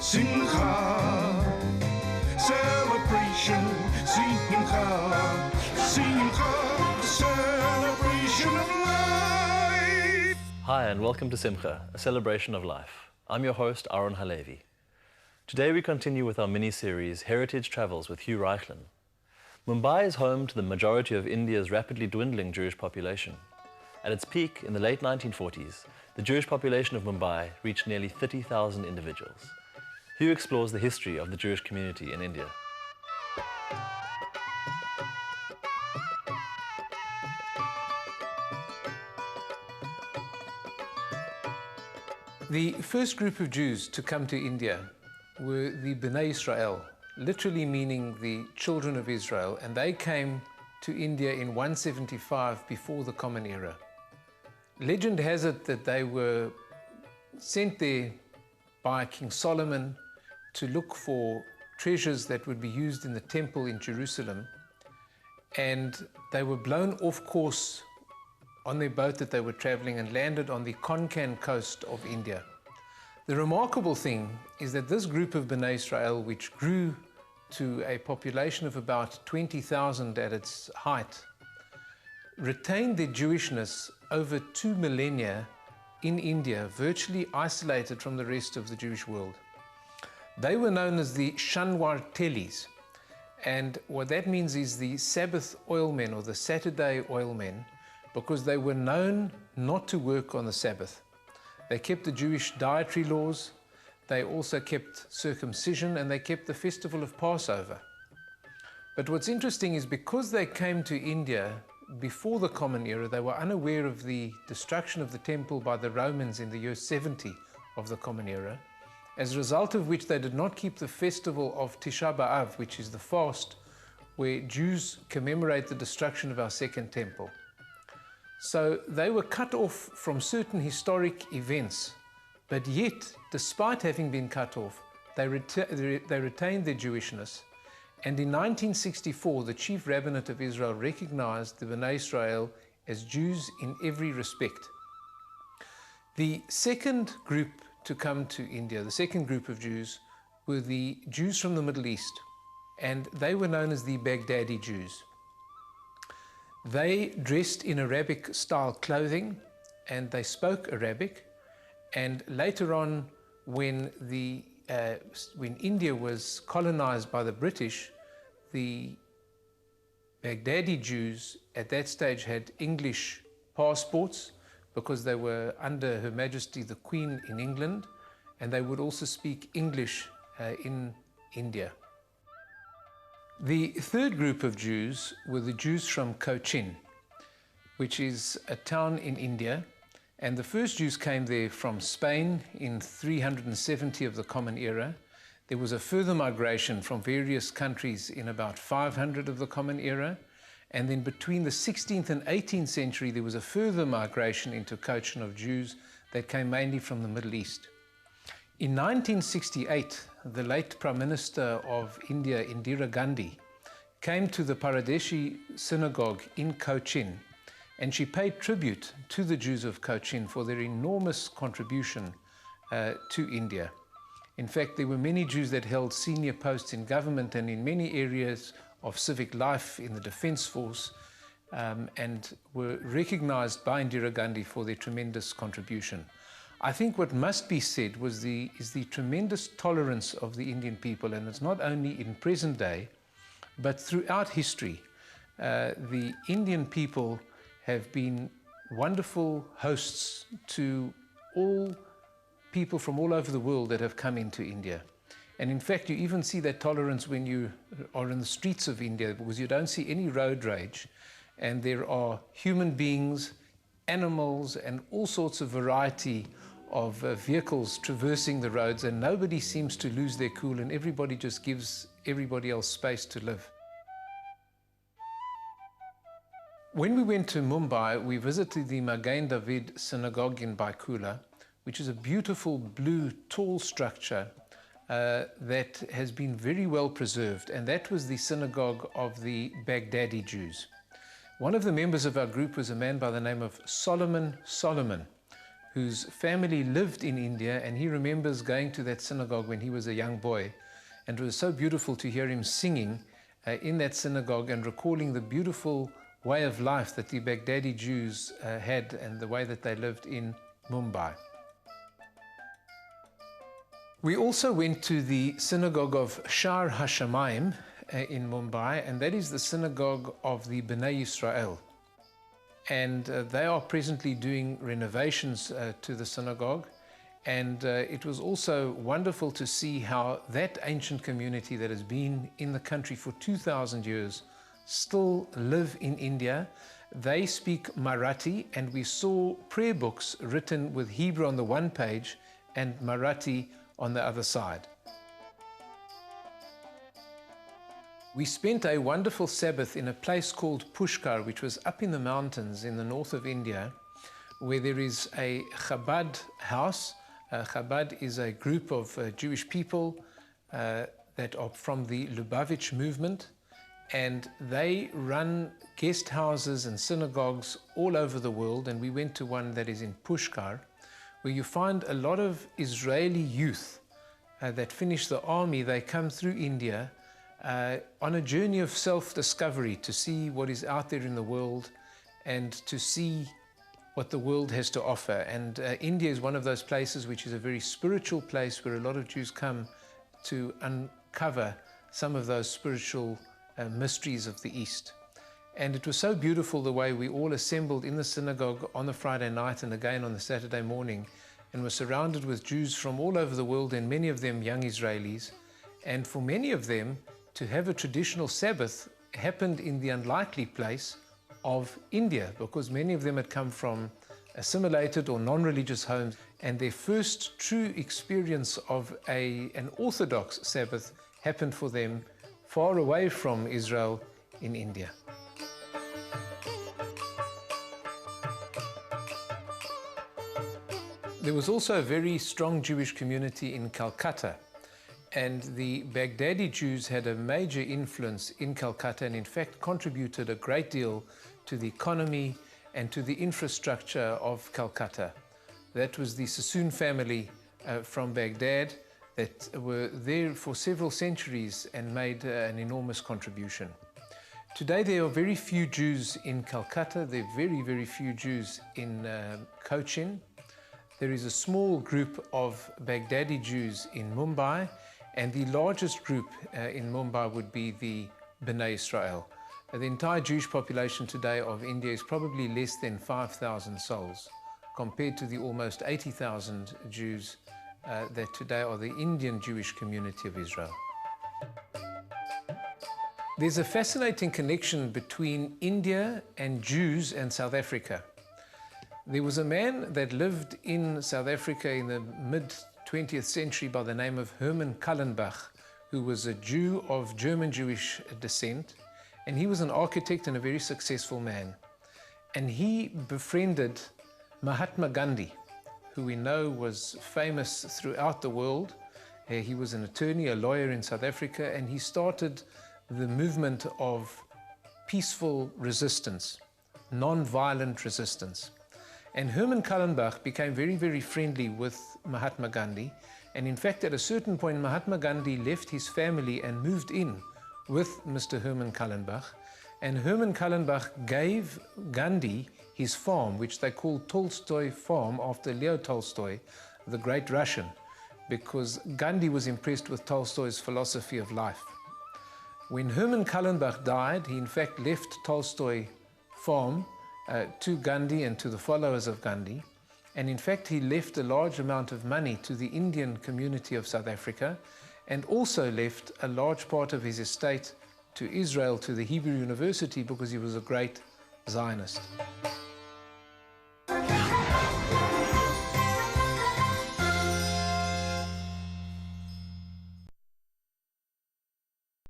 Simcha, celebration, Simcha, Simcha, celebration of life. Hi and welcome to Simcha, a celebration of life. I'm your host, Aaron Halevi. Today we continue with our mini-series, Heritage Travels with Hugh Reichlin. Mumbai is home to the majority of India's rapidly dwindling Jewish population. At its peak in the late 1940s, the Jewish population of Mumbai reached nearly 30,000 individuals. Hugh explores the history of the Jewish community in India. The first group of Jews to come to India were the Bnei Israel, literally meaning the children of Israel, and they came to India in 175 before the Common Era. Legend has it that they were sent there by King Solomon to look for treasures that would be used in the temple in Jerusalem, and they were blown off course on their boat that they were traveling and landed on the Konkan coast of India. The remarkable thing is that this group of Bnei Israel, which grew to a population of about 20,000 at its height, retained their Jewishness over 2 millennia in India, virtually isolated from the rest of the Jewish world. They were known as the Shanwar Telis, and what that means is the Sabbath oilmen or the Saturday oilmen, because they were known not to work on the Sabbath. They kept the Jewish dietary laws, they also kept circumcision, and they kept the festival of Passover. But what's interesting is because they came to India before the Common Era, they were unaware of the destruction of the temple by the Romans in the year 70 of the Common Era, as a result of which they did not keep the festival of Tisha B'Av, which is the fast where Jews commemorate the destruction of our second temple. So they were cut off from certain historic events, but yet, despite having been cut off, they retained their Jewishness. And in 1964, the Chief Rabbinate of Israel recognized the Bnei Israel as Jews in every respect. The second group to come to India, the second group of Jews, were the Jews from the Middle East, and they were known as the Baghdadi Jews. They dressed in Arabic-style clothing, and they spoke Arabic. And later on, when India was colonized by the British, the Baghdadi Jews at that stage had English passports because they were under Her Majesty the Queen in England, and they would also speak English in India. The third group of Jews were the Jews from Cochin, which is a town in India. And the first Jews came there from Spain in 370 of the Common Era. There was a further migration from various countries in about 500 of the Common Era. And then between the 16th and 18th century, there was a further migration into Cochin of Jews that came mainly from the Middle East. In 1968, the late Prime Minister of India, Indira Gandhi, came to the Paradeshi synagogue in Cochin, and she paid tribute to the Jews of Cochin for their enormous contribution to India. In fact, there were many Jews that held senior posts in government and in many areas of civic life in the defense force, and were recognized by Indira Gandhi for their tremendous contribution. I think what must be said is the tremendous tolerance of the Indian people, and it's not only in present day, but throughout history. The Indian people have been wonderful hosts to all people from all over the world that have come into India. And in fact, you even see that tolerance when you are in the streets of India, because you don't see any road rage, and there are human beings, animals, and all sorts of variety of vehicles traversing the roads, and nobody seems to lose their cool, and everybody just gives everybody else space to live. When we went to Mumbai, we visited the Magen David synagogue in Baikula, which is a beautiful blue tall structure that has been very well preserved, and that was the synagogue of the Baghdadi Jews. One of the members of our group was a man by the name of Solomon, whose family lived in India, and he remembers going to that synagogue when he was a young boy. And it was so beautiful to hear him singing in that synagogue and recalling the beautiful way of life that the Baghdadi Jews had and the way that they lived in Mumbai. We also went to the synagogue of Shar HaShamayim in Mumbai, and that is the synagogue of the Bnei Yisrael. And they are presently doing renovations to the synagogue. And it was also wonderful to see how that ancient community that has been in the country for 2,000 years still live in India. They speak Marathi, and we saw prayer books written with Hebrew on the one page and Marathi on the other side. We spent a wonderful Sabbath in a place called Pushkar, which was up in the mountains in the north of India, where there is a Chabad house. Chabad is a group of Jewish people that are from the Lubavitch movement, and they run guest houses and synagogues all over the world. And we went to one that is in Pushkar, where you find a lot of Israeli youth that finish the army. They come through India on a journey of self-discovery to see what is out there in the world and to see what the world has to offer. And India is one of those places which is a very spiritual place where a lot of Jews come to uncover some of those spiritual mysteries of the East. And it was so beautiful the way we all assembled in the synagogue on the Friday night and again on the Saturday morning, and were surrounded with Jews from all over the world, and many of them young Israelis. And for many of them, to have a traditional Sabbath happened in the unlikely place of India, because many of them had come from assimilated or non-religious homes, and their first true experience of an Orthodox Sabbath happened for them far away from Israel in India. There was also a very strong Jewish community in Calcutta, and the Baghdadi Jews had a major influence in Calcutta, and in fact contributed a great deal to the economy and to the infrastructure of Calcutta. That was the Sassoon family from Baghdad that were there for several centuries and made an enormous contribution. Today there are very few Jews in Calcutta. There are very, very few Jews in Cochin. There is a small group of Baghdadi Jews in Mumbai, and the largest group in Mumbai would be the Bnei Yisrael. The entire Jewish population today of India is probably less than 5,000 souls, compared to the almost 80,000 Jews that today are the Indian Jewish community of Israel. There's a fascinating connection between India and Jews and South Africa. There was a man that lived in South Africa in the mid-20th century by the name of Herman Kallenbach, who was a Jew of German Jewish descent, and he was an architect and a very successful man. And he befriended Mahatma Gandhi, who we know was famous throughout the world. He was an attorney, a lawyer in South Africa, and he started the movement of peaceful resistance, non-violent resistance. And Herman Kallenbach became very, very friendly with Mahatma Gandhi. And in fact, at a certain point, Mahatma Gandhi left his family and moved in with Mr. Herman Kallenbach. And Herman Kallenbach gave Gandhi his farm, which they called Tolstoy Farm, after Leo Tolstoy, the great Russian, because Gandhi was impressed with Tolstoy's philosophy of life. When Herman Kallenbach died, he in fact left Tolstoy Farm to Gandhi and to the followers of Gandhi. And in fact, he left a large amount of money to the Indian community of South Africa, and also left a large part of his estate to Israel, to the Hebrew University, because he was a great Zionist.